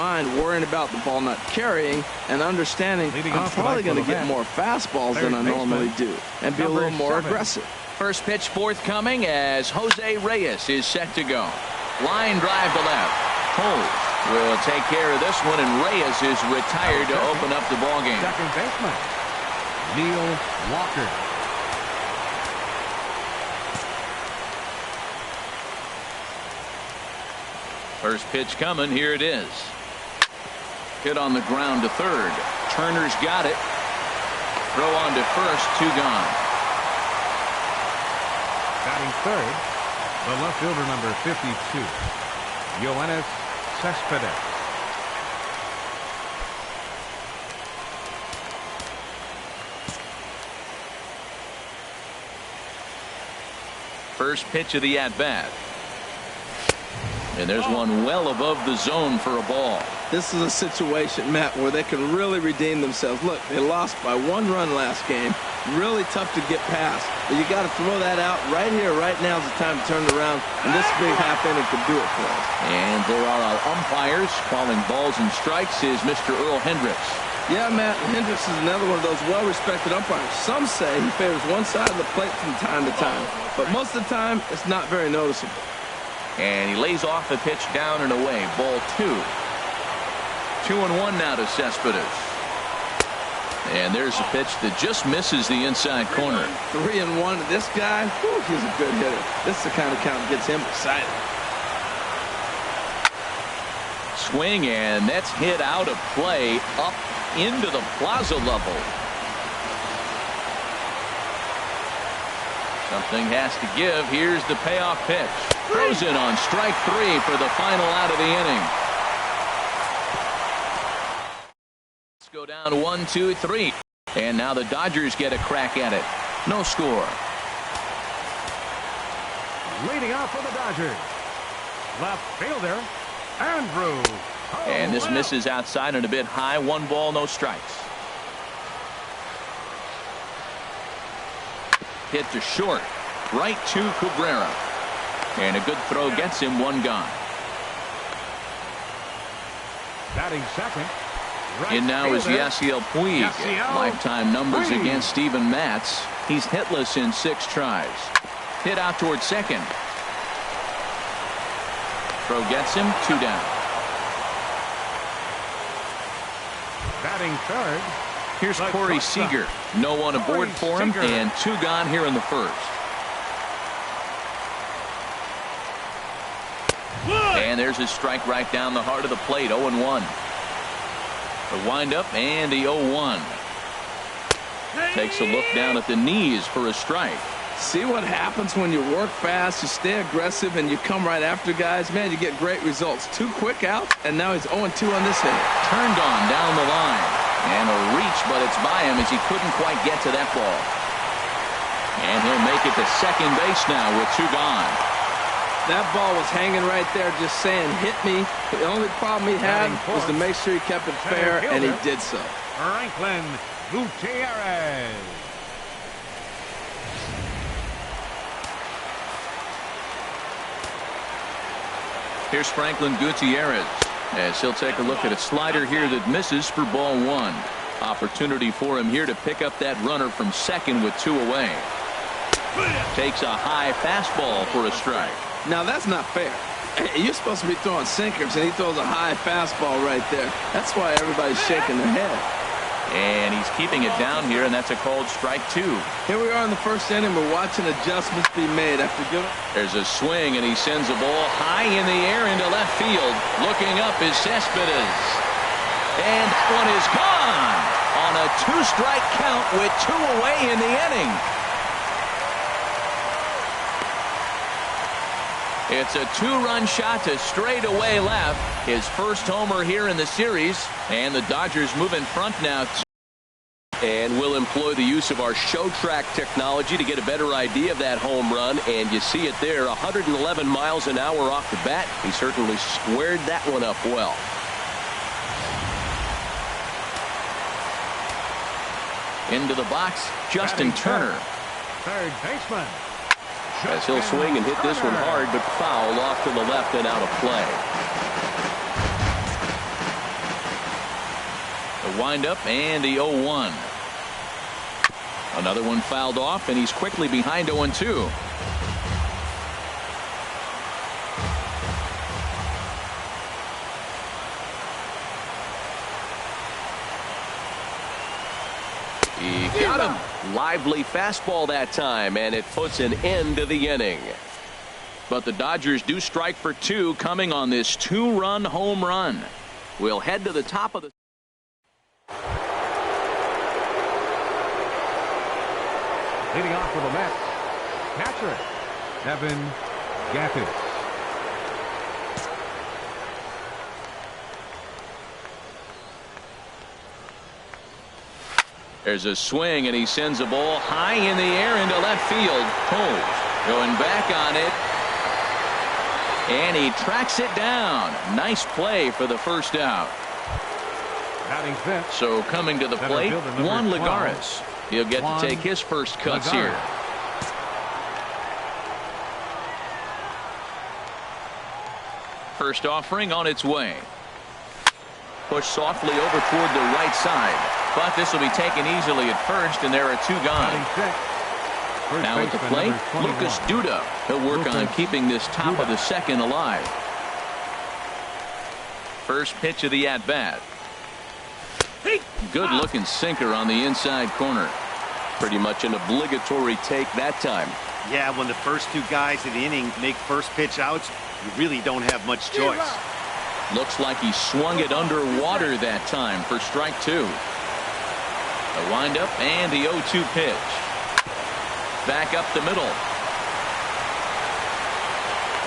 mind worrying about the ball not carrying and understanding I'm probably going to get more fastballs than I normally do and be a little more aggressive. First pitch forthcoming as Jose Reyes is set to go. Line drive to left. Holmes will take care of this one, and Reyes is retired to open up the ballgame. Second baseman, Neil Walker. First pitch coming. Here it is. Hit on the ground to third. Turner's got it. Throw on to first. 2 gone. Batting third, the left fielder, number 52, Yoenis Cespedes. First pitch of the at-bat. And there's one well above the zone for a ball. This is a situation, Matt, where they can really redeem themselves. Look, they lost by 1 run last game. Really tough to get past. But you got to throw that out right here, right now is the time to turn it around. And this big half inning could do it for us. And there are our umpires calling balls and strikes is Mr. Earl Hendricks. Yeah, Matt, Hendricks is another one of those well-respected umpires. Some say he favors one side of the plate from time to time. But most of the time, it's not very noticeable. And he lays off the pitch down and away. Ball 2. 2-1 now to Cespedes. And there's a pitch that just misses the inside corner. 3-1 to this guy. Whew, he's a good hitter. This is the kind of count that gets him excited. Swing, and that's hit out of play up into the plaza level. Something has to give. Here's the payoff pitch. Throws in on strike 3 for the final out of the inning. Let's go down 1, 2, 3. And now the Dodgers get a crack at it. No score. Leading off for the Dodgers, left fielder, Andrew. And this misses outside and a bit high. 1 ball, no strikes. Hit to short. Right to Cabrera. And a good throw gets him. 1 gone. Batting second. Right in now is Yasiel Puig. Lifetime numbers against Steven Matz. He's hitless in 6 tries. Hit out towards second. Throw gets him. 2 down. Batting third. Here's Corey Seager. No one aboard for him, and 2 gone here in the first. And there's his strike right down the heart of the plate. 0-1. The windup and the 0-1. Takes a look down at the knees for a strike. See what happens when you work fast, you stay aggressive, and you come right after guys. Man, you get great results. 2 quick outs, and now he's 0-2 on this hit. Turned on down the line. And a reach, but it's by him as he couldn't quite get to that ball. And he'll make it to second base now with 2 gone. That ball was hanging right there just saying, hit me. The only problem he had was to make sure he kept it fair, and he did so. Franklin Gutierrez. Here's Franklin Gutierrez as he'll take a look at a slider here that misses for ball 1. Opportunity for him here to pick up that runner from second with 2 away. Takes a high fastball for a strike. Now that's not fair. You're supposed to be throwing sinkers, and he throws a high fastball right there. That's why everybody's shaking their head. And he's keeping it down here, and that's a called strike 2. Here we are in the first inning. We're watching adjustments be made after good. There's a swing, and he sends a ball high in the air into left field. Looking up is Cespedes. And that one is gone on a 2-strike count with 2 away in the inning. It's a 2-run shot to straightaway left. His first homer here in the series. And the Dodgers move in front now. And we'll employ the use of our show track technology to get a better idea of that home run. And you see it there, 111 miles an hour off the bat. He certainly squared that one up well. Into the box, Justin Turner. Third baseman. As he'll swing and hit this one hard, but foul off to the left and out of play. The windup and the 0-1. Another one fouled off, and he's quickly behind 0-2. He got him. Lively fastball that time, and it puts an end to the inning. But the Dodgers do strike for 2 coming on this 2-run home run. We'll head to the top of the... Leading off for the Mets, catcher, Evan Gattis. There's a swing, and he sends a ball high in the air into left field. Holmes going back on it. And he tracks it down. Nice play for the first out. Batting fifth. So coming to the plate, Juan Lagares. He'll get to take his first cuts here. First offering on its way. Push softly over toward the right side. But this will be taken easily at first, and there are 2 gone. Now at the plate, Lucas Duda. He'll work on keeping this top of the second alive. First pitch of the at-bat. Good looking sinker on the inside corner. Pretty much an obligatory take that time. Yeah, when the first 2 guys in the inning make first pitch outs, you really don't have much choice. Looks like he swung it underwater that time for strike 2. The windup and the 0-2 pitch. Back up the middle.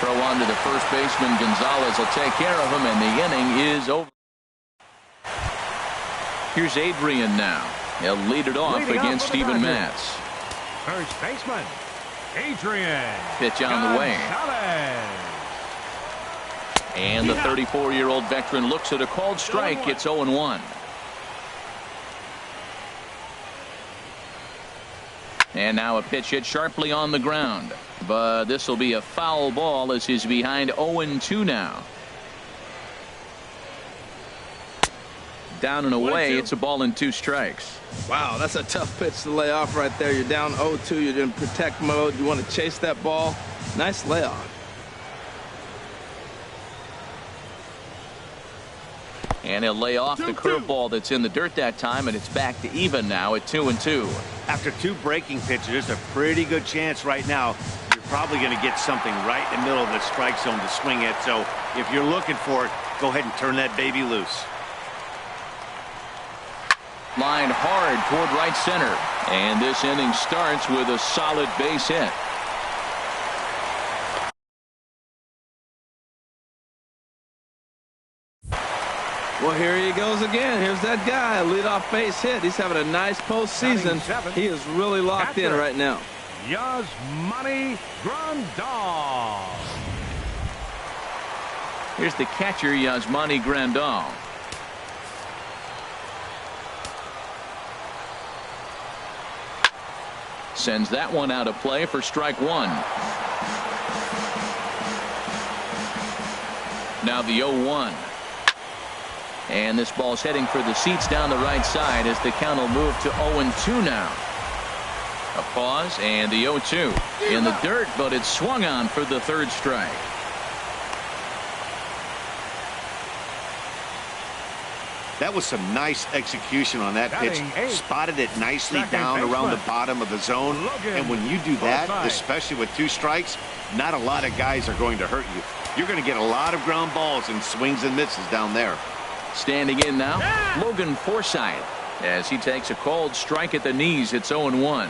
Throw on to the first baseman. Gonzalez will take care of him, and the inning is over. Here's Adrian now. He'll lead it off against Steven Matz. First baseman, Adrian. Pitch on the way. And the 34-year-old veteran looks at a called strike. It's 0-1. And now a pitch hit sharply on the ground. But this will be a foul ball as he's behind 0-2 now. Down and away, it's a ball and 2 strikes. Wow, that's a tough pitch to lay off right there. You're down 0-2. You're in protect mode. You want to chase that ball. Nice layoff. And he'll lay off the curveball that's in the dirt that time, and it's back to even now at 2-2. After 2 breaking pitches, there's a pretty good chance right now you're probably going to get something right in the middle of the strike zone to swing at. So if you're looking for it, go ahead and turn that baby loose. Line hard toward right center. And this inning starts with a solid base hit. Well, here he goes again. Here's that guy, leadoff base hit. He's having a nice postseason. He is really locked in right now. Yasmani Grandal. Here's the catcher, Yasmani Grandal. Sends that one out of play for strike 1. Now the 0-1. And this ball's heading for the seats down the right side as the count will move to 0-2 now. A pause and the 0-2 in the dirt, but it's swung on for the 3rd strike. That was some nice execution on that pitch. Spotted it nicely down around the bottom of the zone. And when you do that, especially with 2 strikes, not a lot of guys are going to hurt you. You're going to get a lot of ground balls and swings and misses down there. Standing in now, Logan Forsythe, as he takes a called strike at the knees. It's 0-1.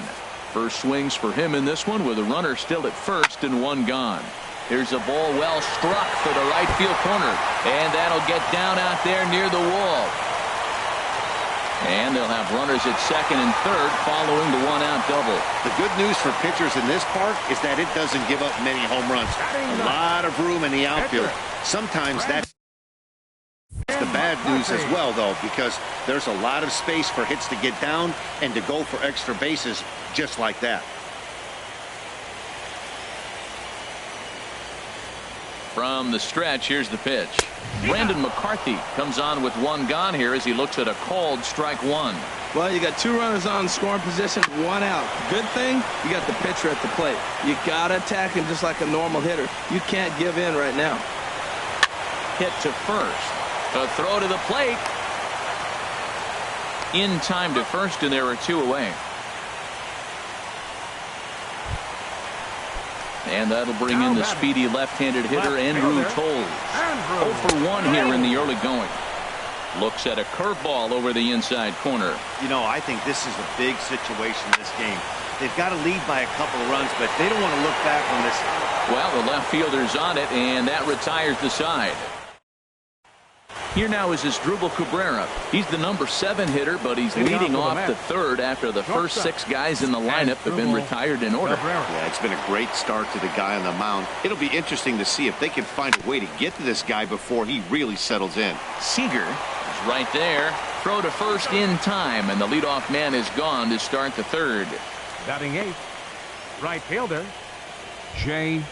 First swings for him in this one with a runner still at first and 1 gone. Here's a ball well struck for the right field corner, and that'll get down out there near the wall. And they'll have runners at second and third following the 1-out double. The good news for pitchers in this park is that it doesn't give up many home runs. A lot of room in the outfield. Sometimes that's the bad news as well, though, because there's a lot of space for hits to get down and to go for extra bases just like that. From the stretch, here's the pitch. Brandon McCarthy comes on with one gone here as he looks at a called strike one. Well, you got two runners on scoring position, one out. Good thing, you got the pitcher at the plate. You got to attack him just like a normal hitter. You can't give in right now. Hit to first. A throw to the plate. In time to first, and there are two away. And that'll bring in the speedy left-handed hitter, Andrew Toles. 0 for 1 here in the early going. Looks at a curveball over the inside corner. You know, I think this is a big situation in this game. They've got to lead by a couple of runs, but they don't want to look back on this. Well, the left fielder's on it, and that retires the side. Here now is Asdrubal Cabrera. He's the number 7 hitter, but he's leading off the third after the first 6 guys in the lineup have been retired in order. Yeah, it's been a great start to the guy on the mound. It'll be interesting to see if they can find a way to get to this guy before he really settles in. Seager is right there. Throw to first in time, and the leadoff man is gone to start the third. Batting 8th, right fielder, Jay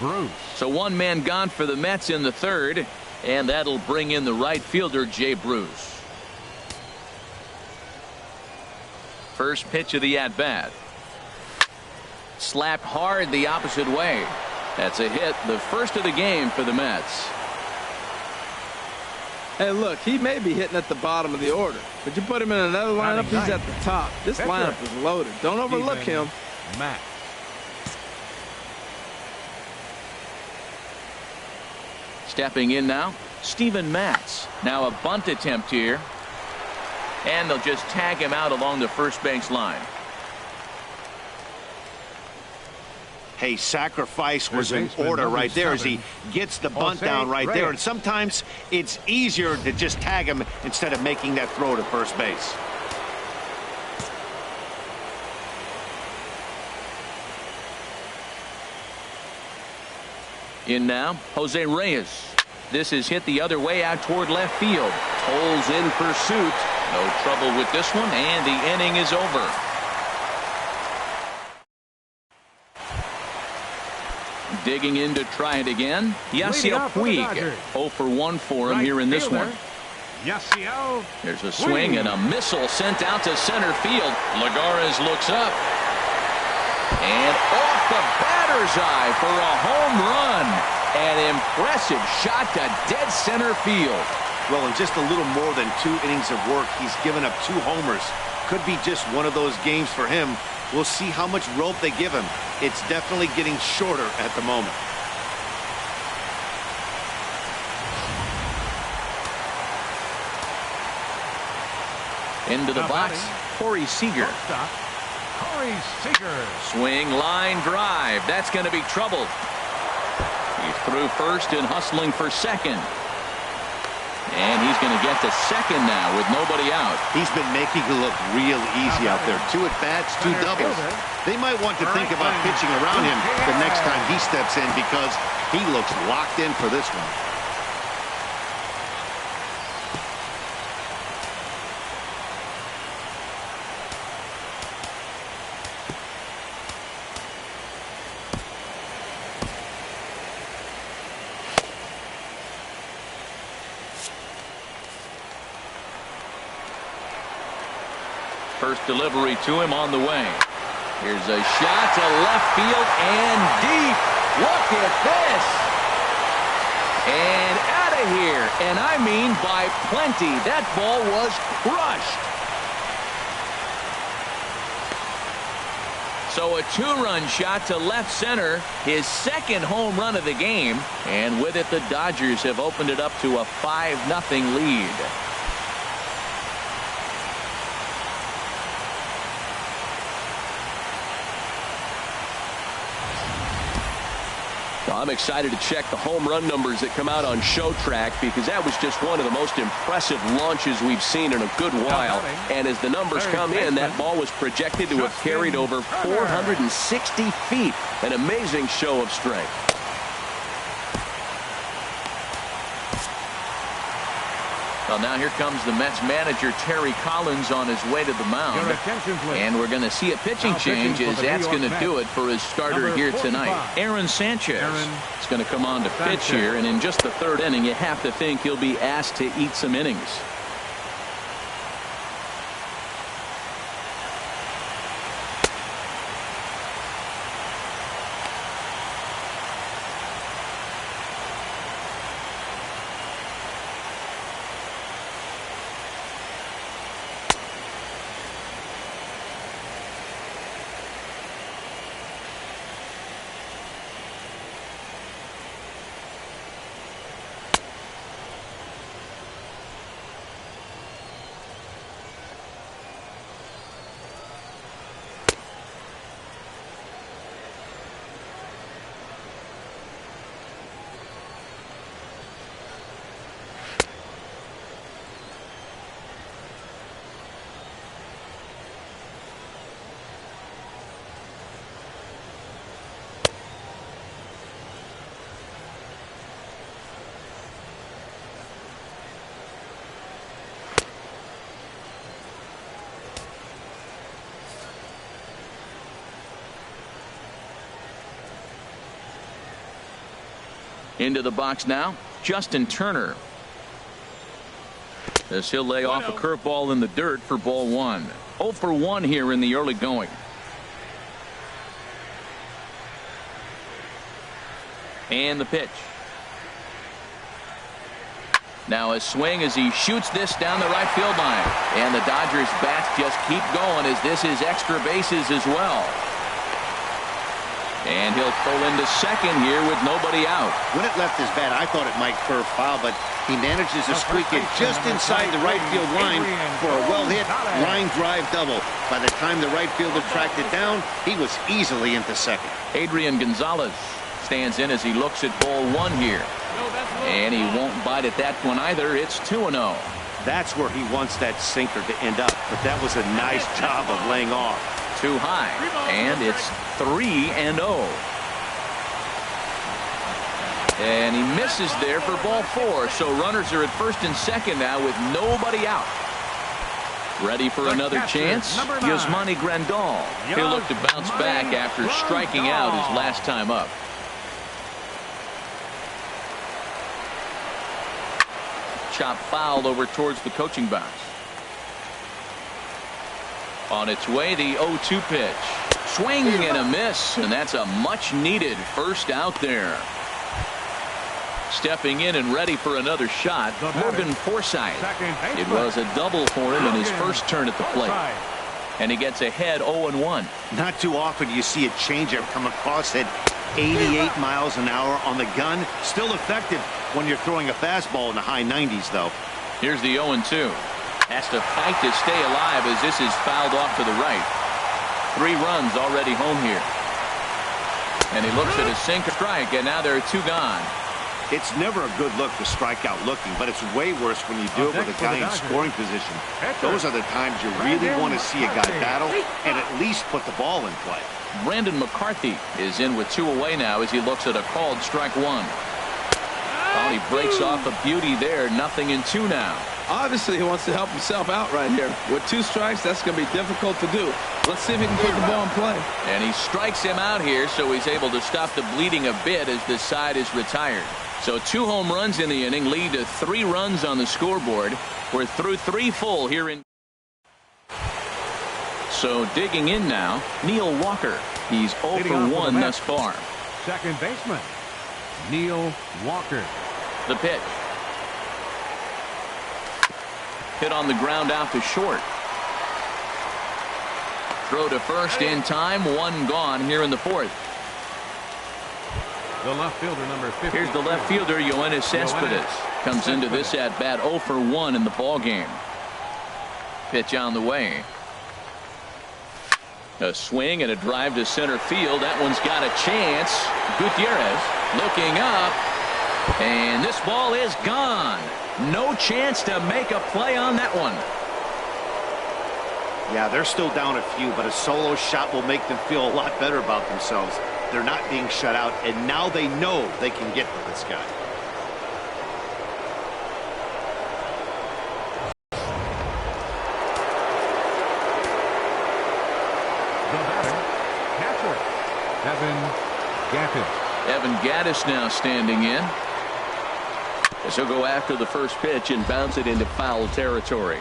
Bruce. So one man gone for the Mets in the third. And that'll bring in the right fielder, Jay Bruce. First pitch of the at-bat. Slapped hard the opposite way. That's a hit, the first of the game for the Mets. Hey, look, he may be hitting at the bottom of the order, but you put him in another lineup, he's at the top. This lineup is loaded. Don't overlook him. Matt. Stepping in now, Steven Matz. Now a bunt attempt here. And they'll just tag him out along the first base line. Hey, sacrifice was in order right there as he gets the bunt down right there. And sometimes it's easier to just tag him instead of making that throw to first base. In now, Jose Reyes. This is hit the other way out toward left field. Toles in pursuit. No trouble with this one, and the inning is over. Digging in to try it again. Yasiel Puig. 0 for 1 for him here in this one. Yasiel. There's a swing and a missile sent out to center field. Lagares looks up. And off the batter's eye for a home run. An impressive shot to dead center field. Well, in just a little more than 2 innings of work, he's given up 2 homers. Could be just one of those games for him. We'll see how much rope they give him. It's definitely getting shorter at the moment. Into the box, Corey Seager. Corey Seager. Swing, line drive. That's going to be trouble. He's through first and hustling for second. And he's going to get to second now with nobody out. He's been making it look real easy out there. 2 at-bats, 2 doubles. They might want to think about pitching around him the next time he steps in because he looks locked in for this one. First delivery to him on the way. Here's a shot to left field and deep. Look at this. And out of here. And I mean by plenty. That ball was crushed. So a 2-run shot to left center. His second home run of the game. And with it, the Dodgers have opened it up to a 5-0 lead. I'm excited to check the home run numbers that come out on Show Track because that was just one of the most impressive launches we've seen in a good while. And as the numbers come in, that ball was projected to have carried over 460 feet. An amazing show of strength. Well, now here comes the Mets manager, Terry Collins, on his way to the mound. And we're going to see a pitching change, as that's going to do it for his starter here tonight. Aaron Sanchez is going to come on to pitch here, and in just the third inning, you have to think he'll be asked to eat some innings. Into the box now, Justin Turner. As he'll lay off a curveball in the dirt for ball one. 0 for 1 here in the early going. And the pitch. Now a swing as he shoots this down the right field line. And the Dodgers bats just keep going as this is extra bases as well. And he'll throw into second here with nobody out. When it left his bat, I thought it might curve foul, but he manages to squeak it just inside the right field line for a well-hit line drive double. By the time the right fielder tracked it down, he was easily into second. Adrian Gonzalez stands in as he looks at ball one here. And he won't bite at that one either. It's 2-0. That's where he wants that sinker to end up, but that was a nice job of laying off. Too high, and it's 3-0. And he misses there for ball 4, so runners are at first and second now with nobody out. Ready for another chance? Yasmani Grandal. He'll look to bounce back after striking out his last time up. Chop fouled over towards the coaching box. On its way, the 0-2 pitch. Swing and a miss, and that's a much-needed first out there. Stepping in and ready for another shot, Morgan Forsythe. It was a double for him in his first turn at the plate. And he gets ahead 0-1. Not too often you see a changeup come across at 88 miles an hour on the gun. Still effective when you're throwing a fastball in the high 90s, though. Here's the 0-2. Has to fight to stay alive as this is fouled off to the right. 3 runs already home here. And he looks at a sinker strike, and now there are 2 gone. It's never a good look to strike out looking, but it's way worse when you do it with a guy in scoring position. Those are the times you really want to see a guy battle and at least put the ball in play. Brandon McCarthy is in with 2 away now as he looks at a called strike 1. Oh, he breaks off a beauty there. 0-2 now. Obviously, he wants to help himself out right here. With 2 strikes, that's going to be difficult to do. Let's see if he can put the ball in play. And he strikes him out here, so he's able to stop the bleeding a bit as this side is retired. So 2 home runs in the inning lead to 3 runs on the scoreboard. We're through 3 full here in. So digging in now, Neil Walker. He's 0 for 1 thus far. Second baseman, Neil Walker. The pitch. Hit on the ground out to short. Throw to first in time. 1 gone here in the 4th. The left fielder, number 50. Here's the left fielder, Yoenis Cespedes. Comes into this at bat 0 for 1 in the ball game. Pitch on the way. A swing and a drive to center field. That one's got a chance. Gutierrez looking up. And this ball is gone. No chance to make a play on that one. Yeah, they're still down a few, but a solo shot will make them feel a lot better about themselves. They're not being shut out, and now they know they can get to this guy. Gattis. Evan Gattis now standing in. As he'll go after the first pitch and bounce it into foul territory.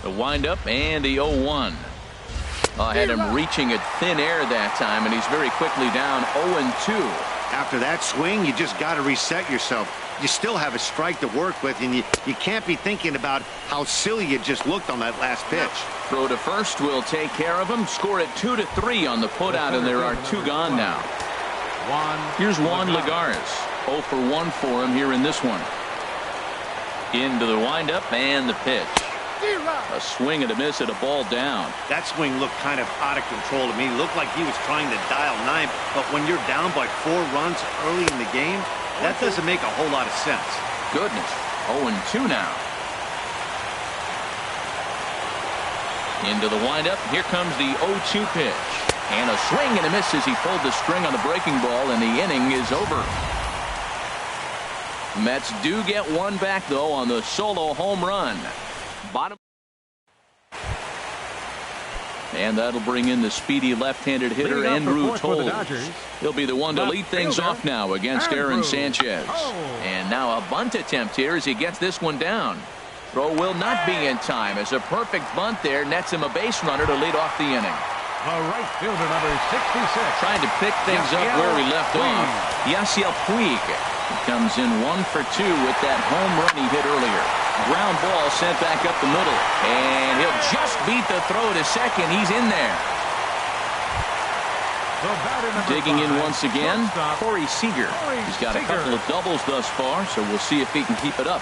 The windup and the 0-1. Had him reaching at thin air that time, and he's very quickly down 0-2. After that swing, you just got to reset yourself. You still have a strike to work with, and you can't be thinking about how silly you just looked on that last pitch. Throw to first will take care of him. Score it 2-3 on the putout, and there are 2 gone now. Here's Juan Lagares. 0 for 1 for him here in this one. Into the windup and the pitch. A swing and a miss at a ball down. That swing looked kind of out of control to me. Looked like he was trying to dial 9, but when you're down by 4 runs early in the game, that doesn't make a whole lot of sense. Goodness. 0-2 now. Into the windup. Here comes the 0-2 pitch. And a swing and a miss as he pulled the string on the breaking ball, and the inning is over. Mets do get one back, though, on the solo home run. Bottom. And that'll bring in the speedy left-handed hitter Andrew Toles. He'll be the one to lead things off now against Aaron Sanchez. And now a bunt attempt here as he gets this one down. Throw will not be in time as a perfect bunt there nets him a base runner to lead off the inning. The right fielder, number 66. Trying to pick things up where he left off. Yasiel Puig comes in 1 for 2 with that home run he hit earlier. Ground ball sent back up the middle, and he'll just beat the throw to second. He's in there. Digging in once again, Corey Seager. He's got a couple of doubles thus far, so we'll see if he can keep it up.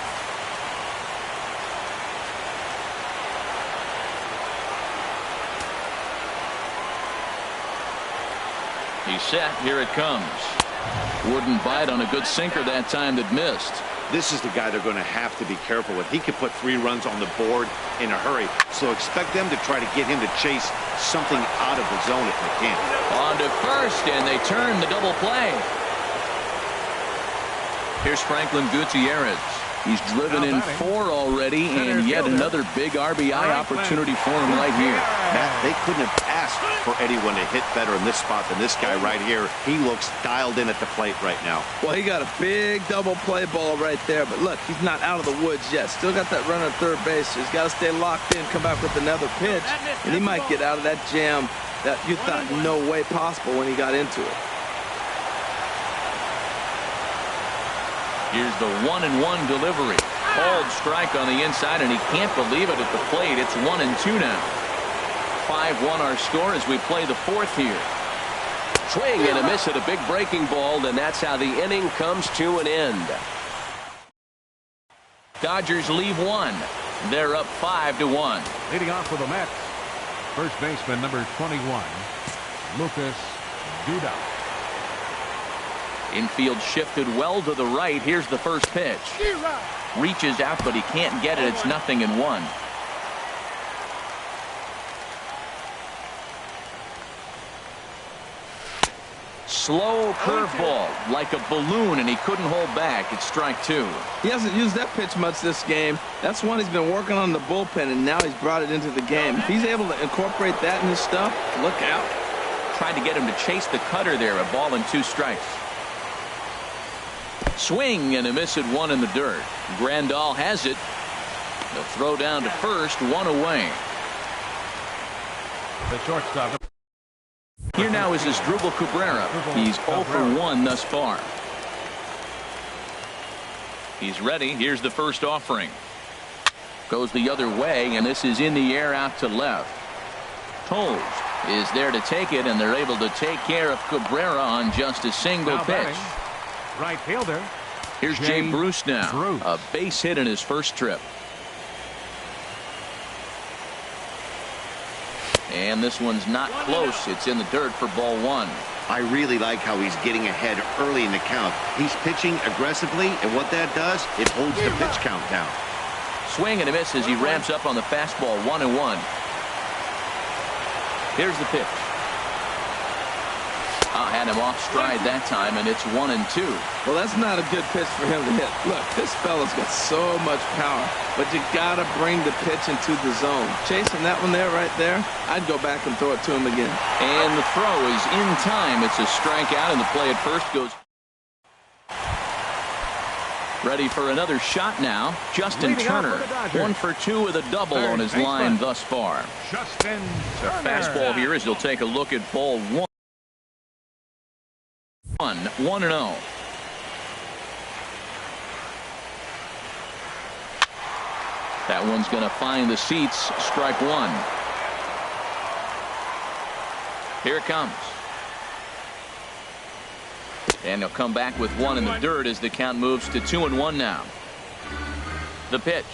He's set. Here it comes. Wouldn't bite on a good sinker that time that missed. This is the guy they're going to have to be careful with. He could put 3 runs on the board in a hurry, so expect them to try to get him to chase something out of the zone if they can. On to first, and they turn the double play. Here's Franklin Gutierrez. He's driven in 4 already, and yet another big RBI opportunity for him right here. Matt, they couldn't have asked for anyone to hit better in this spot than this guy right here. He looks dialed in at the plate right now. Well, he got a big double play ball right there, but look, he's not out of the woods yet. Still got that runner at third base. He's got to stay locked in, come back with another pitch, and he might get out of that jam that you thought no way possible when he got into it. Here's the 1-1 delivery. Called strike on the inside, and he can't believe it at the plate. It's 1-2 now. 5-1 our score as we play the 4th here. Swing and a miss at a big breaking ball, and that's how the inning comes to an end. Dodgers leave 1. They're up 5-1. Leading off for the Mets, first baseman number 21, Lucas Duda. Infield shifted well to the right. Here's the first pitch. Reaches out, but he can't get it. It's 0-1. Slow curveball, like a balloon, and he couldn't hold back. It's strike 2. He hasn't used that pitch much this game. That's one he's been working on the bullpen, and now he's brought it into the game. If he's able to incorporate that in his stuff, look out. Tried to get him to chase the cutter there. A ball and 2 strikes. Swing and a miss at 1 in the dirt. Grandal has it. The throw down to first, 1 away. The shortstop. Here now is Asdrubal Cabrera. He's 0 for 1 thus far. He's ready. Here's the first offering. Goes the other way, and this is in the air out to left. Toles is there to take it, and they're able to take care of Cabrera on just a single pitch. Right fielder. Here's Jay Bruce now. A base hit in his first trip. And this one's not close. It's in the dirt for ball 1. I really like how he's getting ahead early in the count. He's pitching aggressively, and what that does, it holds the pitch count down. Swing and a miss as he ramps up on the fastball. 1-1. Here's the pitch. Had him off stride that time, and it's 1-2. Well, that's not a good pitch for him to hit. Look, this fella's got so much power, but you got to bring the pitch into the zone. Chasing that one there, right there, I'd go back and throw it to him again. And the throw is in time. It's a strikeout, and the play at first goes. Ready for another shot now. Justin Turner, 1 for 2 with a double on his line thus far. Justin The fastball here as he'll take a look at ball 1. 1-0. That one's going to find the seats. Strike 1. Here it comes. And he'll come back with 1 in the dirt as the count moves to 2-1 now. The pitch.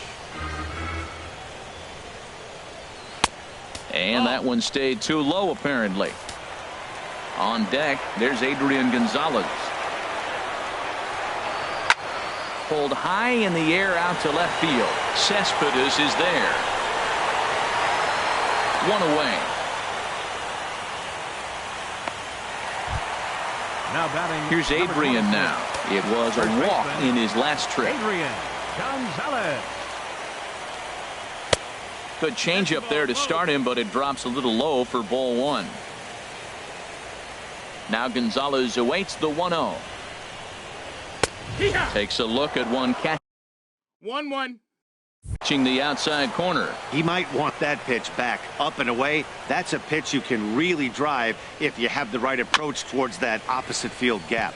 And that one stayed too low apparently. On deck, there's Adrian Gonzalez. Pulled high in the air out to left field. Cespedes is there. 1 away. now batting. Here's Adrian now. It was a walk in his last trip. Adrian Gonzalez. Good changeup there to start him, but it drops a little low for ball 1. Now Gonzalez awaits the 1-0. Takes a look at one catch. 1-1. Catching the outside corner. He might want that pitch back, up and away. That's a pitch you can really drive if you have the right approach towards that opposite field gap.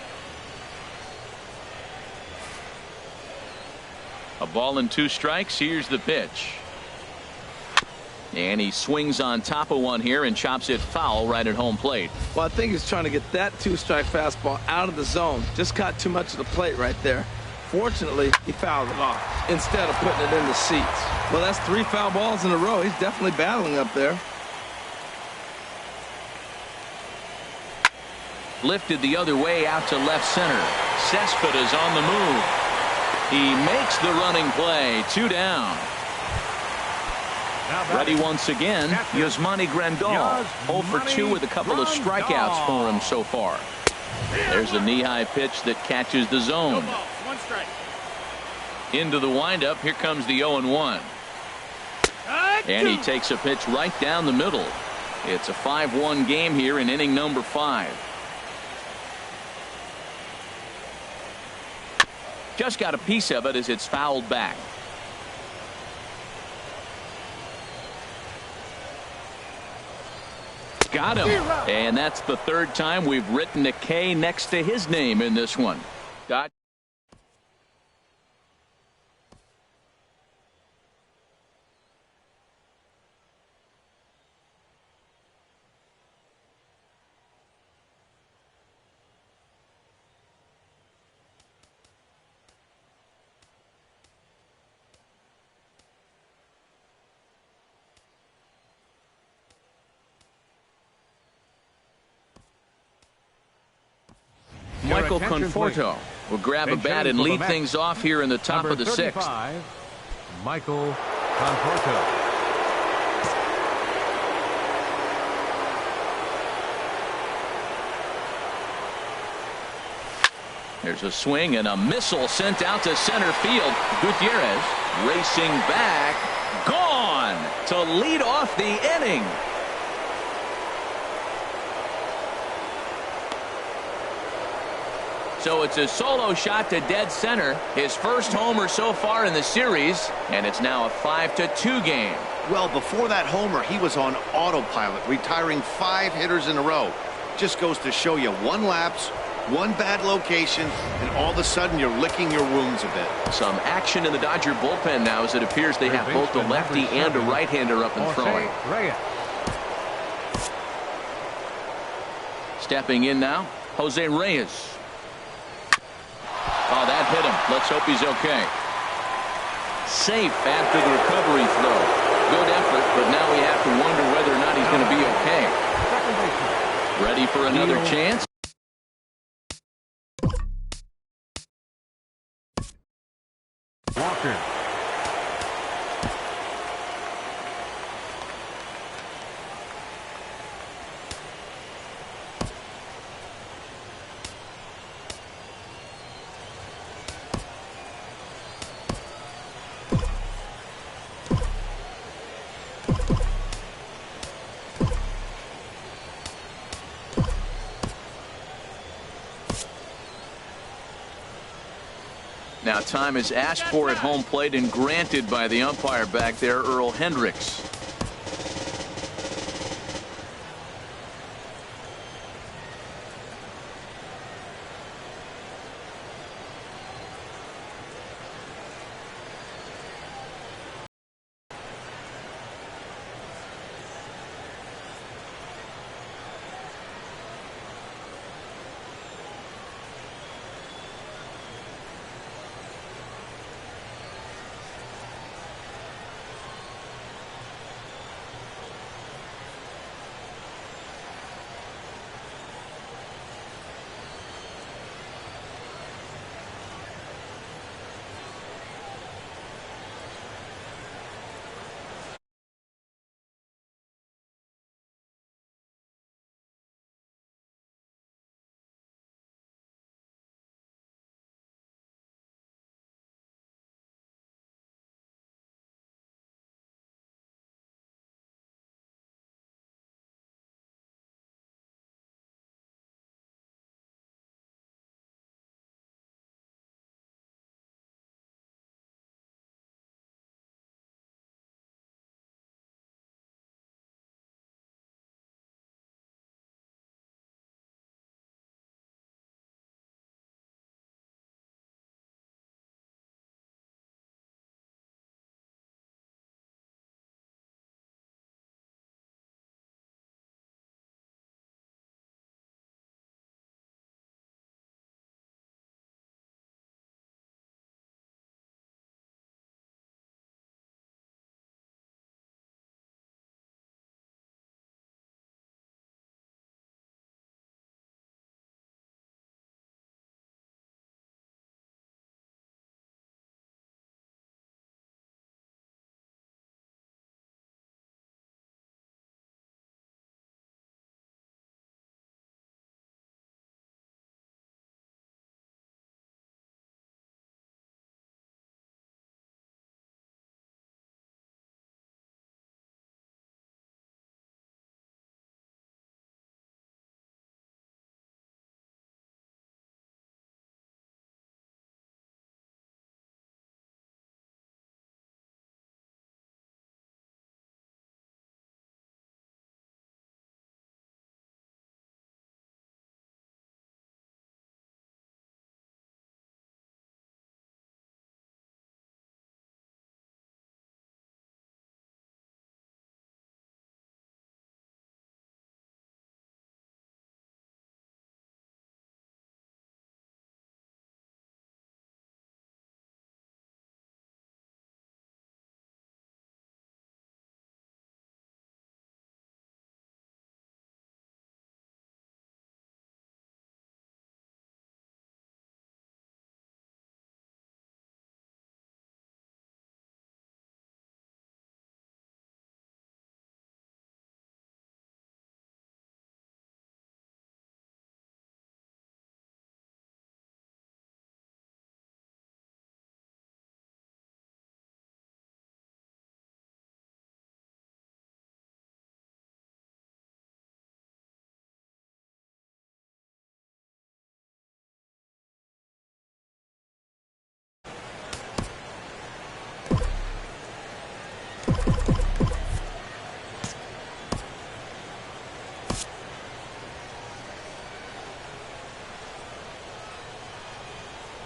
A ball and 2 strikes. Here's the pitch. And he swings on top of one here and chops it foul right at home plate. Well, I think he's trying to get that 2-strike fastball out of the zone. Just caught too much of the plate right there. Fortunately, he fouled it off instead of putting it in the seats. Well, that's 3 foul balls in a row. He's definitely battling up there. Lifted the other way out to left center. Cespedes on the move. He makes the running play. 2 down. Ready once again, Yasmani Grandal. 0 for 2 with a couple of strikeouts for him so far. There's a knee-high pitch that catches the zone. 1 strike. Into the windup. Here comes the 0-1. And he takes a pitch right down the middle. It's a 5-1 game here in inning number 5. Just got a piece of it as it's fouled back. Got him. And that's the 3rd time we've written a K next to his name in this one. Michael Conforto will grab a bat and lead things off here in the top of the 6th. Michael Conforto. There's a swing and a missile sent out to center field. Gutierrez racing back. Gone to lead off the inning. So it's a solo shot to dead center. His first homer so far in the series, and it's now a 5-2 game. Well, before that homer, he was on autopilot, retiring 5 hitters in a row. Just goes to show you 1 lapse, 1 bad location, and all of a sudden you're licking your wounds a bit. Some action in the Dodger bullpen now as it appears they have both a lefty and a right-hander up and throwing. Stepping in now, Jose Reyes. Oh, that hit him. Let's hope he's okay. Safe after the recovery throw. Good effort, but now we have to wonder whether or not he's going to be okay. Ready for another chance? Walker. Now time is asked for at home plate and granted by the umpire back there, Earl Hendricks.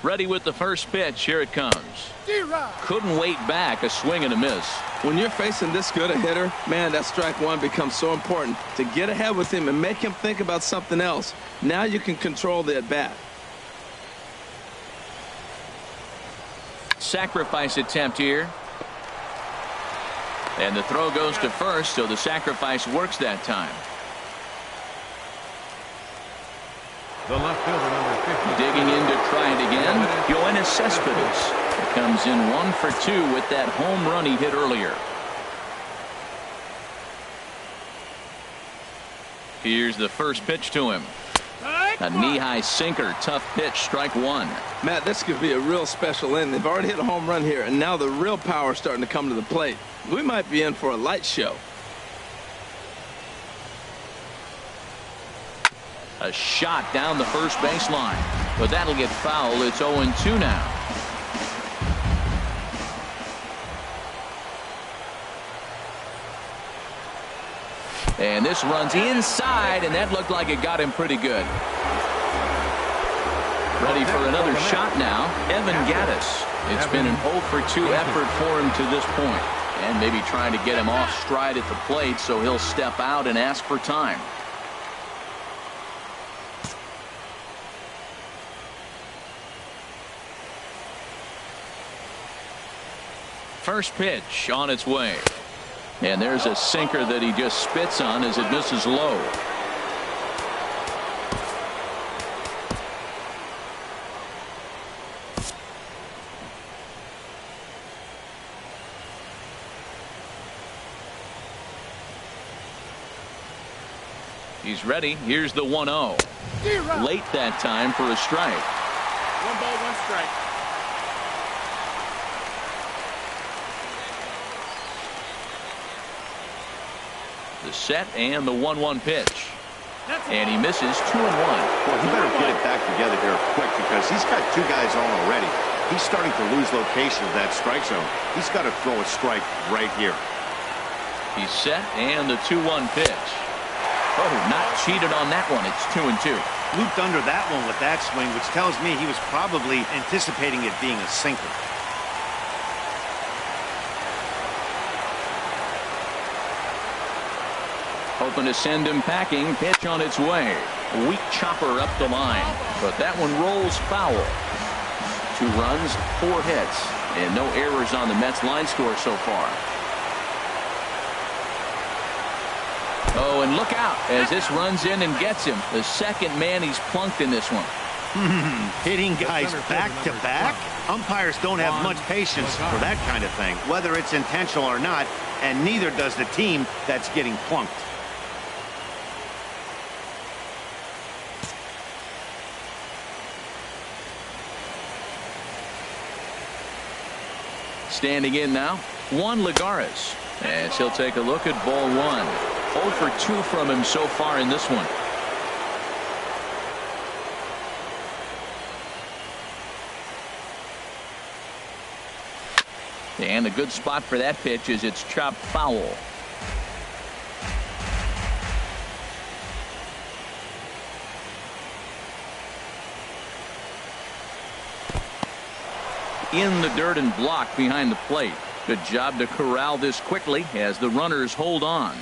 Ready with the first pitch. Here it comes. Couldn't wait back. A swing and a miss. When you're facing this good a hitter, man, that strike one becomes so important to get ahead with him and make him think about something else. Now you can control the at-bat. Sacrifice attempt here. And the throw goes to first, so the sacrifice works that time. The left fielder, number 50. Digging in to try it again. Yoenis Cespedes comes in 1 for 2 with that home run he hit earlier. Here's the first pitch to him. A knee-high sinker. Tough pitch. Strike one. Matt, this could be a real special inning. They've already hit a home run here, and now the real power is starting to come to the plate. We might be in for a light show. A shot down the first baseline, but that'll get foul. It's 0-2 now. And this runs inside, and that looked like it got him pretty good. Ready for another shot now, Evan Gaddis. It's been an 0 for 2 effort for him to this point. And maybe trying to get him off stride at the plate, so he'll step out and ask for time. First pitch on its way. And there's a sinker that he just spits on as it misses low. He's ready. Here's the 1-0. Late that time for a strike. 1 ball, 1 strike. The set and the 1-1 pitch. And he misses 2-1. Well, he better get it back together here quick because he's got 2 guys on already. He's starting to lose location of that strike zone. He's got to throw a strike right here. He's set and the 2-1 pitch. Oh, not cheated on that one. It's 2-2. Looped under that one with that swing, which tells me he was probably anticipating it being a sinker. Hoping to send him packing. Pitch on its way. Weak chopper up the line. But that one rolls foul. 2 runs, 4 hits. And no errors on the Mets line score so far. Oh, and look out as this runs in and gets him. The second man he's plunked in this one. Hitting guys back to back? Umpires don't have much patience for that kind of thing, whether it's intentional or not, and neither does the team that's getting plunked. Standing in now, Juan Lagares. As he'll take a look at ball 1. 0 for 2 from him so far in this one. And a good spot for that pitch is it's chopped foul. In the dirt and blocked behind the plate. Good job to corral this quickly as the runners hold on.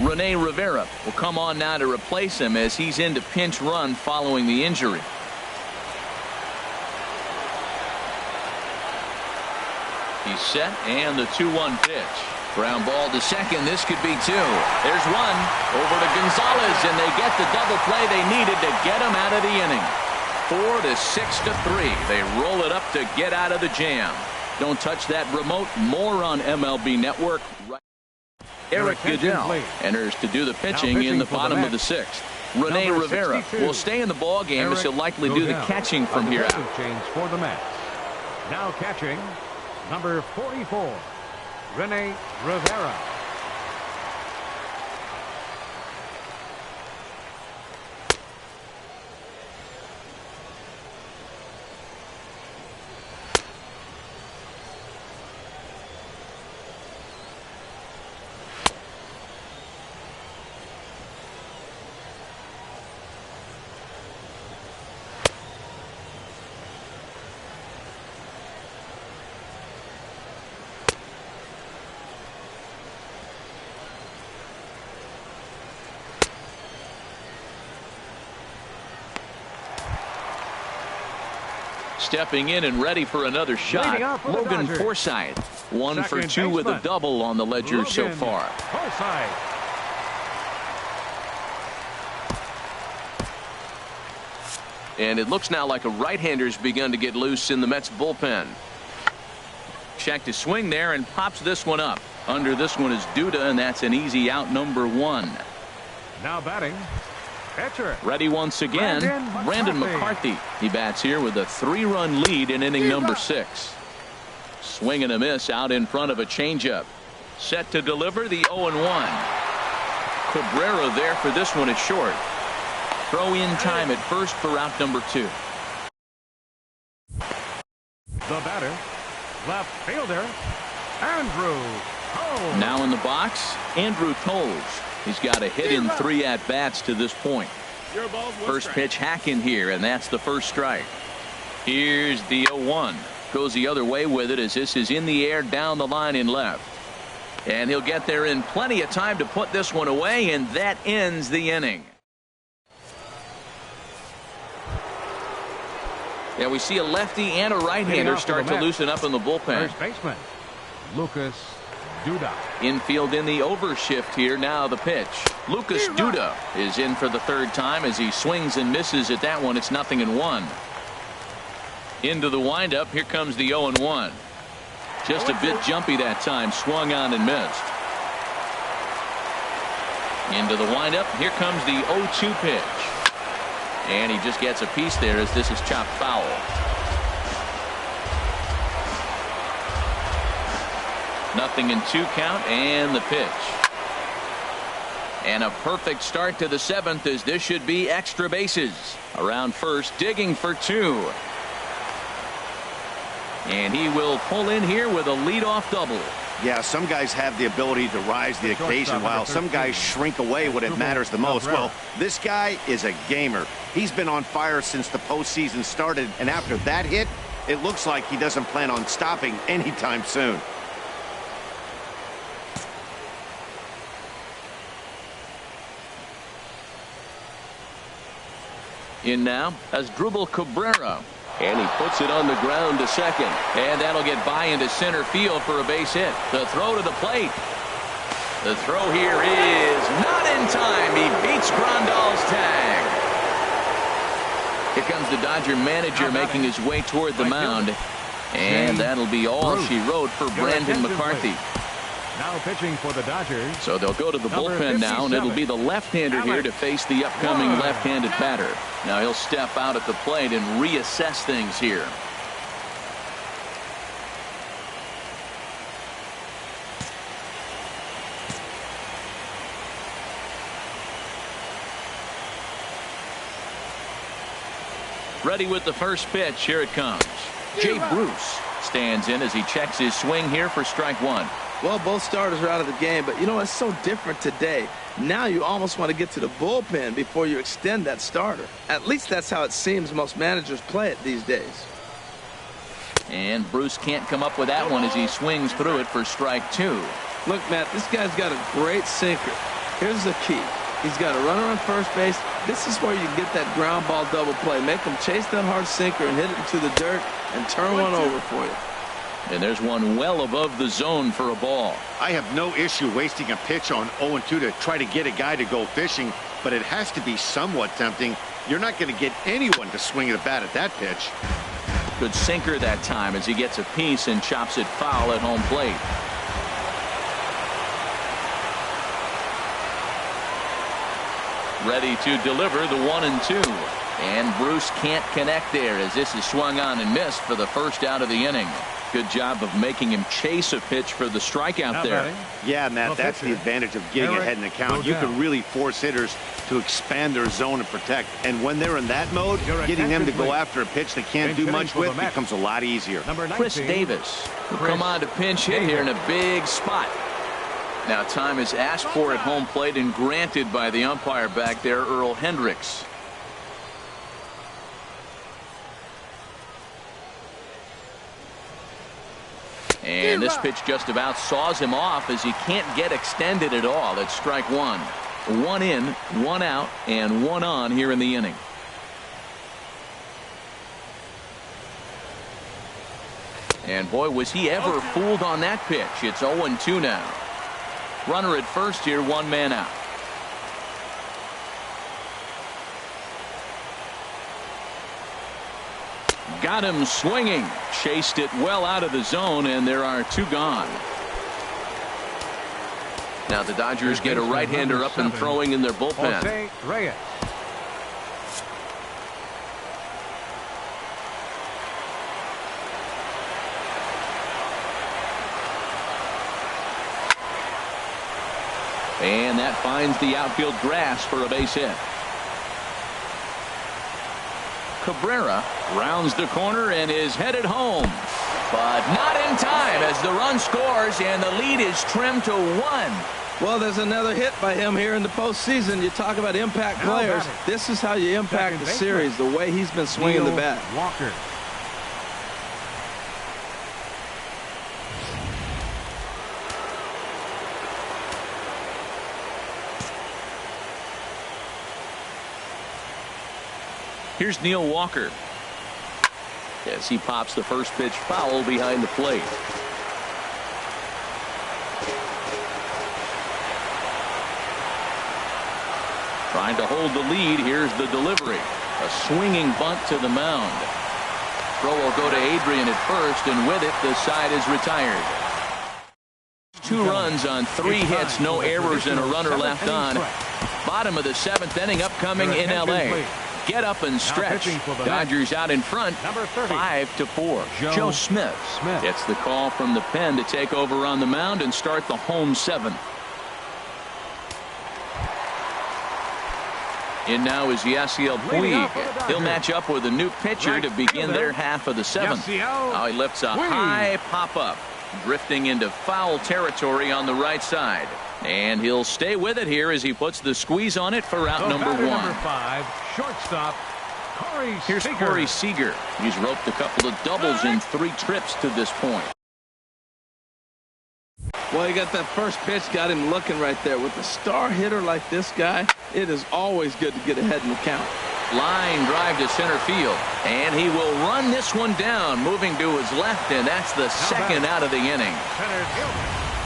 Rene Rivera will come on now to replace him as he's into pinch run following the injury. He's set and the 2-1 pitch. Ground ball to second. This could be 2. There's 1 over to Gonzalez, and they get the double play they needed to get him out of the inning. 4 to 6 to 3. They roll it up to get out of the jam. Don't touch that remote. More on MLB Network. Eric Goodell enters to do the pitching in the bottom of the 6th. Rene Rivera will stay in the ball game as he'll likely do the catching from here out. Change for the Mets. Now catching, number 44, Rene Rivera. Stepping in and ready for another shot, Logan Forsythe. 1 for 2 with a double on the ledger so far. Forsythe. And it looks now like a right-hander's begun to get loose in the Mets bullpen. Check to swing there and pops this one up. Under this one is Duda, and that's an easy out, number 1. Now batting, Pitcher. Ready once again, Brandon McCarthy. He bats here with a 3-run lead in inning number 6. Swing and a miss out in front of a changeup. Set to deliver the 0-1. Cabrera there for this one at short. Throw in time at first for out number 2. The batter, left fielder, Andrew Toles. Now in the box, Andrew Toles. He's got a hit in 3 at-bats to this point. First pitch hacking here, and that's the first strike. Here's the 0-1. Goes the other way with it as this is in the air down the line in left. And he'll get there in plenty of time to put this one away, and that ends the inning. Yeah, we see a lefty and a right-hander start to loosen up in the bullpen. First baseman, Lucas Duda. Infield in the overshift here. Now the pitch. Lucas Duda is in for the 3rd time as he swings and misses at that one. It's 0-1. Into the windup. Here comes the 0-1. Just a bit jumpy that time. Swung on and missed. Into the windup. Here comes the 0-2 pitch. And he just gets a piece there as this is chopped foul. Nothing in 2 count and the pitch. And a perfect start to the 7th as this should be extra bases. Around first, digging for 2. And he will pull in here with a leadoff double. Yeah, some guys have the ability to rise to the occasion while some guys shrink away when it matters the most. Well, this guy is a gamer. He's been on fire since the postseason started, and after that hit, it looks like he doesn't plan on stopping anytime soon. In now as Asdrubal Cabrera. And he puts it on the ground to second. And that'll get by into center field for a base hit. The throw to the plate. The throw here is not in time. He beats Grandal's tag. Here comes the Dodger manager making his way toward the mound. And that'll be all she wrote for Brandon McCarthy. Now pitching for the Dodgers. So they'll go to the bullpen now, and it'll be the left-hander here to face the upcoming left-handed batter. Now he'll step out at the plate and reassess things here. Ready with the first pitch. Here it comes. Jay Bruce stands in as he checks his swing here for strike 1. Well, both starters are out of the game, but you know, it's so different today. Now you almost want to get to the bullpen before you extend that starter. At least that's how it seems most managers play it these days. And Bruce can't come up with that one as he swings through it for strike 2. Look, Matt, this guy's got a great sinker. Here's the key. He's got a runner on first base. This is where you get that ground ball double play. Make him chase that hard sinker and hit it into the dirt and turn one over for you. And there's one well above the zone for a ball. I have no issue wasting a pitch on 0-2 to try to get a guy to go fishing, but it has to be somewhat tempting. You're not going to get anyone to swing at a bat at that pitch. Good sinker that time as he gets a piece and chops it foul at home plate. Ready to deliver the 1-2. And Bruce can't connect there as this is swung on and missed for the first out of the inning. Good job of making him chase a pitch for the strikeout there. Yeah, Matt, that's the advantage of getting ahead in the count. You can really force hitters to expand their zone and protect. And when they're in that mode, getting them to go after a pitch they can't do much with becomes a lot easier. Chris Davis will come on to pinch hit here in a big spot. Now time is asked for at home plate and granted by the umpire back there, Earl Hendricks. And this pitch just about saws him off as he can't get extended at all. It's strike 1. 1 in, 1 out, and 1 on here in the inning. And boy, was he ever fooled on that pitch. It's 0-2 now. Runner at first here, 1 man out. Got him swinging. Chased it well out of the zone, and there are 2 gone. Now the Dodgers get a right-hander up and throwing in their bullpen. And that finds the outfield grass for a base hit. Cabrera rounds the corner and is headed home. But not in time as the run scores and the lead is trimmed to 1. Well, there's another hit by him here in the postseason. You talk about impact players. This is how you impact the series, the way he's been swinging the bat. Walker. Here's Neil Walker as he pops the first pitch foul behind the plate. Trying to hold the lead. Here's the delivery. A swinging bunt to the mound. Throw will go to Adrian at first, and with it, the side is retired. 2 runs on 3 hits, no errors, and a runner left on. Bottom of the 7th inning upcoming in L.A. Get up and stretch. Dodgers out in front, 5-4. Joe Smith gets the call from the pen to take over on the mound and start the home 7th. In now is Yasiel Puig. He'll match up with a new pitcher to begin their half of the 7th. Now he lifts a high pop-up, drifting into foul territory on the right side. And he'll stay with it here as he puts the squeeze on it for out number 1. Number 5, shortstop, Corey Here's Seager. Corey Seager. He's roped a couple of doubles in 3 trips to this point. Well, he got that first pitch, got him looking right there. With a star hitter like this guy, it is always good to get ahead in the count. Line drive to center field, and he will run this one down, moving to his left, and that's the second out of the inning.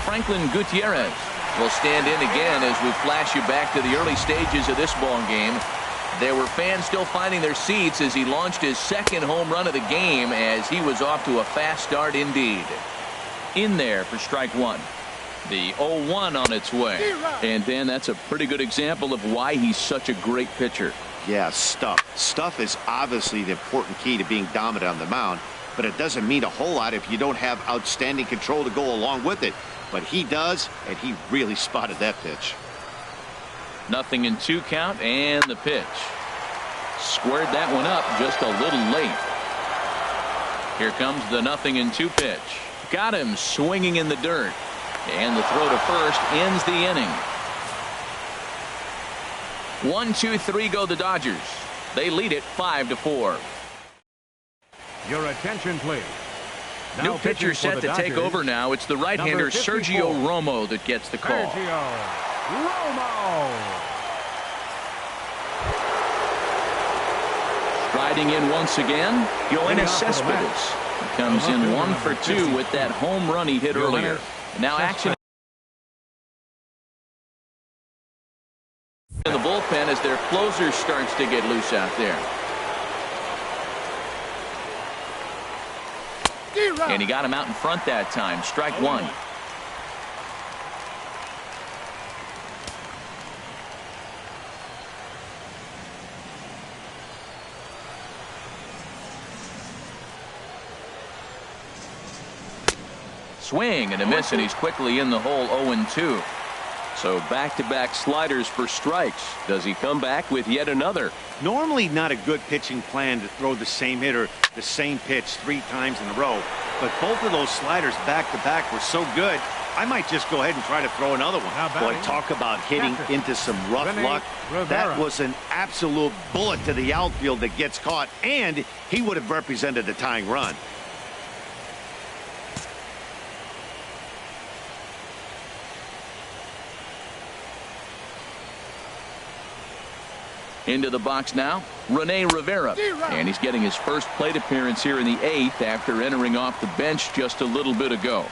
Franklin Gutierrez will stand in again as we flash you back to the early stages of this ball game. There were fans still finding their seats as he launched his 2nd home run of the game, as he was off to a fast start indeed. In there for strike 1. The 0-1 on its way. And Dan, that's a pretty good example of why he's such a great pitcher. Yeah, stuff. Stuff is obviously the important key to being dominant on the mound, but it doesn't mean a whole lot if you don't have outstanding control to go along with it. But he does, and he really spotted that pitch. 0-2 count, and the pitch. Squared that one up just a little late. Here comes the 0-2 pitch. Got him swinging in the dirt. And the throw to first ends the inning. 1-2-3 go the Dodgers. They lead it 5-4. Your attention, please. Now New pitcher set to take over now. It's the right-hander Sergio Romo that gets the call. Sergio Romo. Striding in once again, Yoenis Cespedes. He comes in 1 for 2 with that home run he hit earlier. Now action in the bullpen as their closer starts to get loose out there. And he got him out in front that time. Strike 1. Swing and a miss, and he's quickly in the hole. 0-2. So back-to-back sliders for strikes. Does he come back with yet another? Normally not a good pitching plan to throw the same hitter the same pitch 3 times in a row, but both of those sliders back-to-back were so good, I might just go ahead and try to throw another one. Boy, talk about hitting into some rough luck. That was an absolute bullet to the outfield that gets caught, and he would have represented a tying run. Into the box now, Rene Rivera. And he's getting his first plate appearance here in the 8th after entering off the bench just a little bit ago.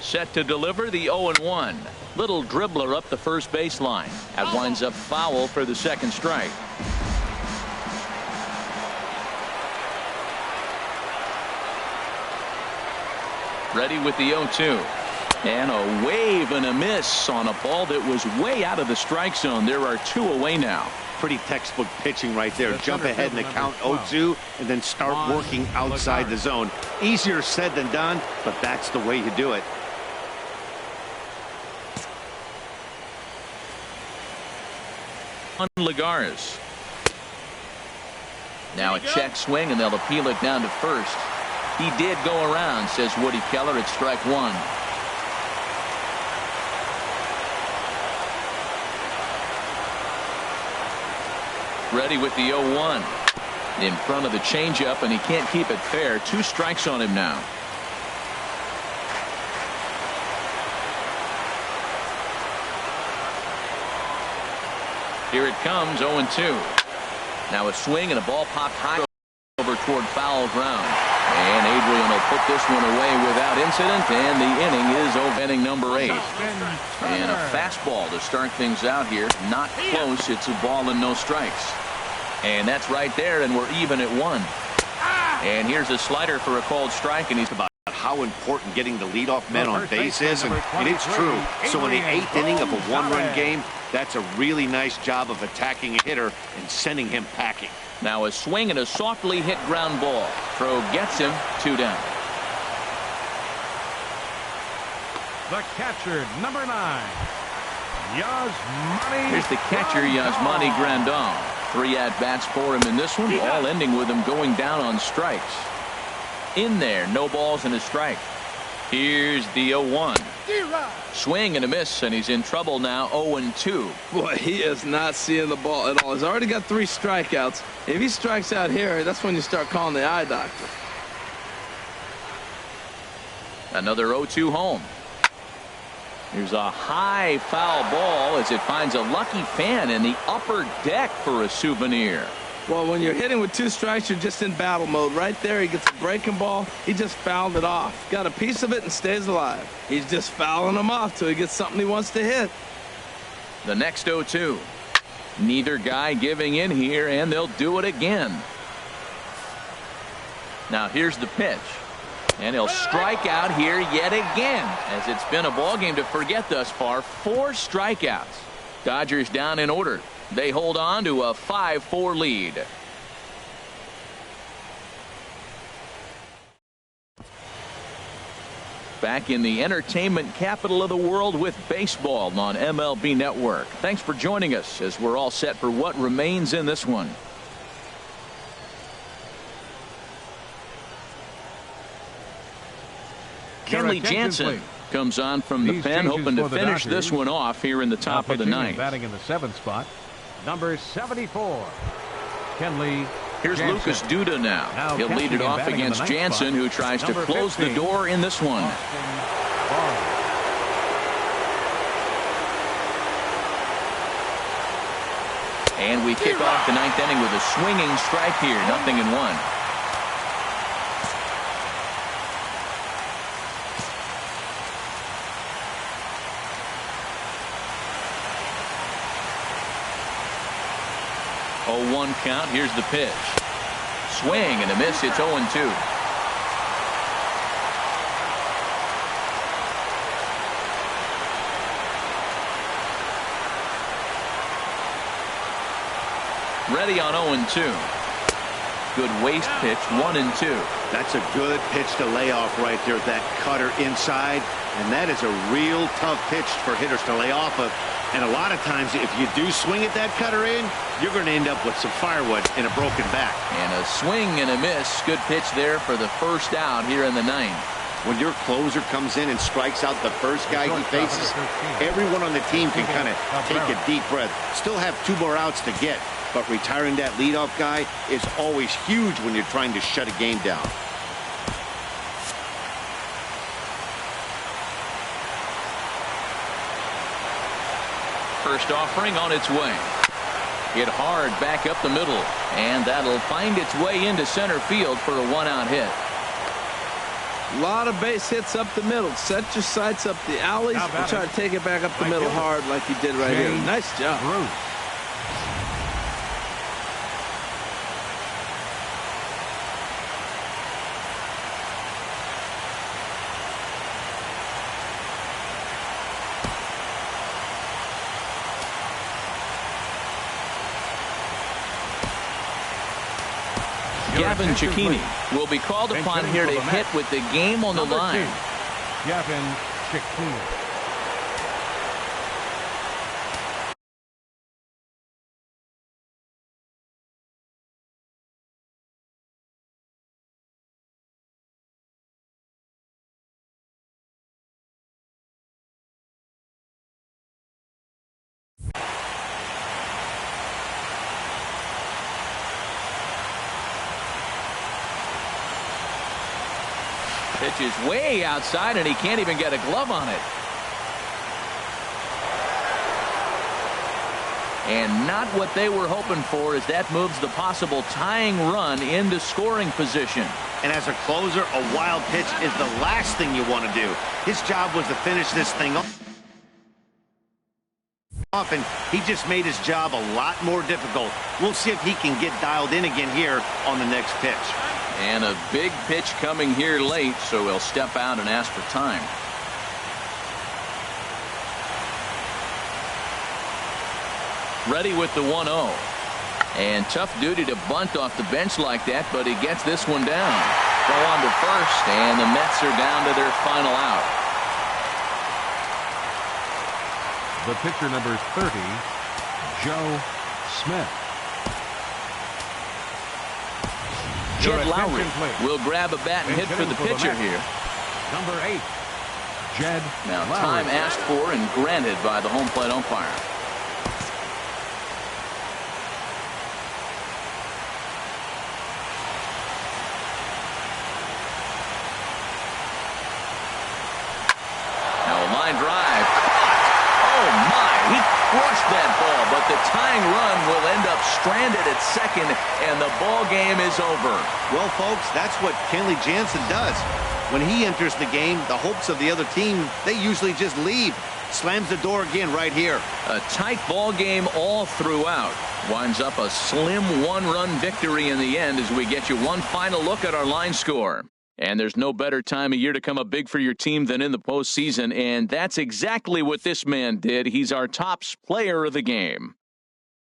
Set to deliver the 0-1. Little dribbler up the first baseline. That winds up foul for the 2nd strike. Ready with the 0-2. And a wave and a miss on a ball that was way out of the strike zone. There are 2 away now. pretty textbook pitching right there. Jump ahead in the count 0-2 and then start working outside the zone. Easier said than done, but that's the way you do it. On Lagares. Now a check swing, and they'll appeal it down to first. He did go around, says Woody Keller. It's strike one. Ready with the 0-1. In front of the changeup, and he can't keep it fair. 2 strikes on him now. Here it comes, 0-2. Now a swing, and a ball popped high over toward foul ground. And Adrian will put this one away without incident, and the inning is over. Inning number 8. And a fastball to start things out here. Not close. It's a ball and no strikes. And that's right there, and we're even at 1. And here's a slider for a called strike, and he's about how important getting the leadoff man on base is, and it's true. So in the 8th inning of a 1-run game, that's a really nice job of attacking a hitter and sending him packing. Now a swing and a softly hit ground ball. Throw gets him, 2 down. The catcher, number 9, Yasmani. Here's the catcher, Yasmani Grandal. 3 at-bats for him in this one, all ending with him going down on strikes. In there, no balls and a strike. Here's the 0-1. Swing and a miss, and he's in trouble now. 0-2. Boy, he is not seeing the ball at all. He's already got 3 strikeouts. If he strikes out here, that's when you start calling the eye doctor. Another 0-2 home. Here's a high foul ball as it finds a lucky fan in the upper deck for a souvenir. Well, when you're hitting with 2 strikes, you're just in battle mode. Right there, he gets a breaking ball. He just fouled it off. Got a piece of it and stays alive. He's just fouling them off till he gets something he wants to hit. The next 0-2. Neither guy giving in here, and they'll do it again. Now here's the pitch. And he'll strike out here yet again, as it's been a ball game to forget thus far. 4 strikeouts. Dodgers down in order. They hold on to a 5-4 lead. Back in the entertainment capital of the world with baseball on MLB Network. Thanks for joining us as we're all set for what remains in this one. Kenley Jansen comes on from the pen, hoping to finish this one off here in the top of the 9th. Batting in the 7th spot, number 74, Kenley. Here's Jansen. Lucas Duda now. He'll lead it off against Jansen, who tries to close the door in this one. And we kick off the 9th inning with a swinging strike here. 0-1. One count. Here's the pitch. Swing and a miss. It's 0-2. Ready on 0-2. Good waist pitch. 1-2. That's a good pitch to lay off right there. That cutter inside, and that is a real tough pitch for hitters to lay off of. And a lot of times, if you do swing at that cutter in, you're going to end up with some firewood and a broken back. And a swing and a miss. Good pitch there for the first out here in the 9th. When your closer comes in and strikes out the first guy he faces, everyone on the team can kind of take a deep breath. Still have 2 more outs to get, but retiring that leadoff guy is always huge when you're trying to shut a game down. First offering on its way. Hit hard back up the middle, and that'll find its way into center field for a 1-out hit. A lot of base hits up the middle. Set your sights up the alleys and try to take it back up the middle hard like he did right here. Nice job. Gavin Cicchini will be called upon here to hit with the game on the line. Gavin Cicchini. Pitch is way outside, and he can't even get a glove on it. And not what they were hoping for, as that moves the possible tying run into scoring position. And as a closer, a wild pitch is the last thing you want to do. His job was to finish this thing off, and he just made his job a lot more difficult. We'll see if he can get dialed in again here on the next pitch. And a big pitch coming here late, so he'll step out and ask for time. Ready with the 1-0. And tough duty to bunt off the bench like that, but he gets this one down. Go on to first, and the Mets are down to their final out. The pitcher, number 30, Joe Smith. Jed Lowry will grab a bat and hit for the pitcher here. Number 8, Jed Now Lowry. time asked for and granted by the home plate umpire. Now a line drive. Oh my, he crushed that ball, but the tying run will end up stranded at second, and the ball game is over. Well, folks, that's what Kenley Jansen does. When he enters the game, the hopes of the other team, they usually just leave. Slams the door again right here. A tight ball game all throughout. Winds up a slim one-run victory in the end as we get you one final look at our line score. And there's no better time of year to come up big for your team than in the postseason, and that's exactly what this man did. He's our top player of the game.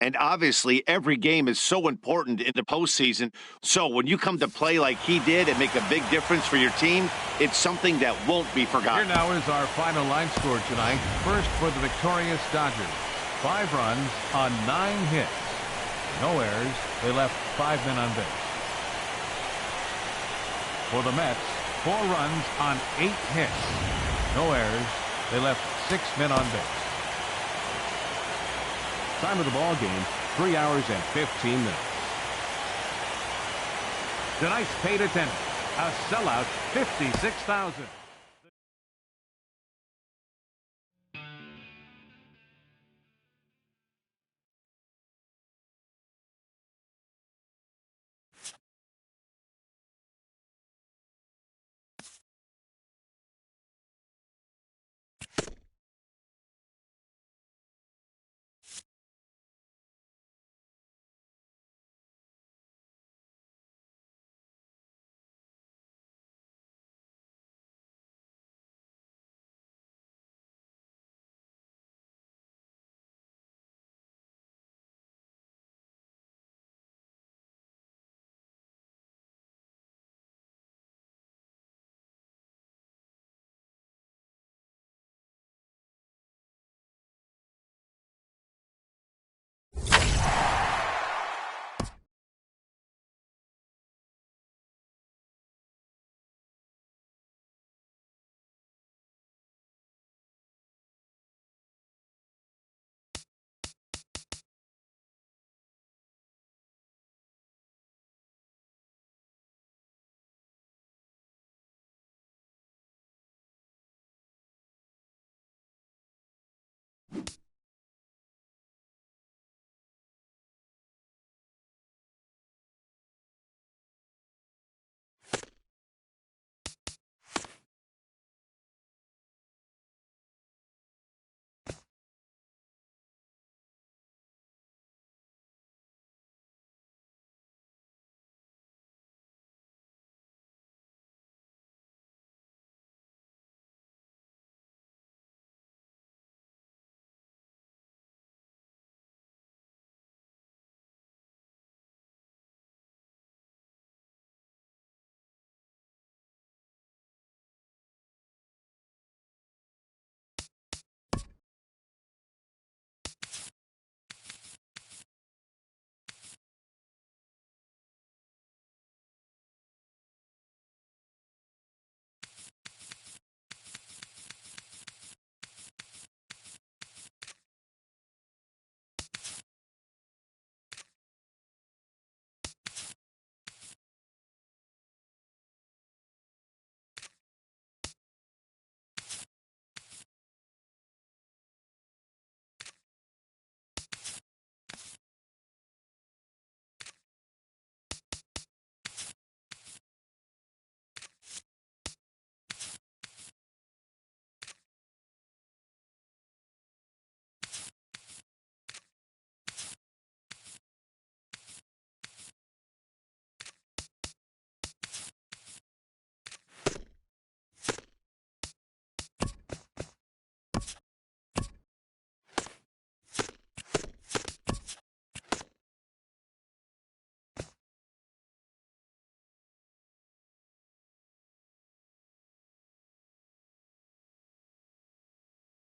And obviously, every game is so important in the postseason. So when you come to play like he did and make a big difference for your team, it's something that won't be forgotten. Here now is our final line score tonight. First for the victorious Dodgers. 5 runs on 9 hits. No errors. They left 5 men on base. For the Mets, 4 runs on 8 hits. No errors. They left 6 men on base. Time of the ball game, 3 hours and 15 minutes. Tonight's paid attendance, a sellout 56,000.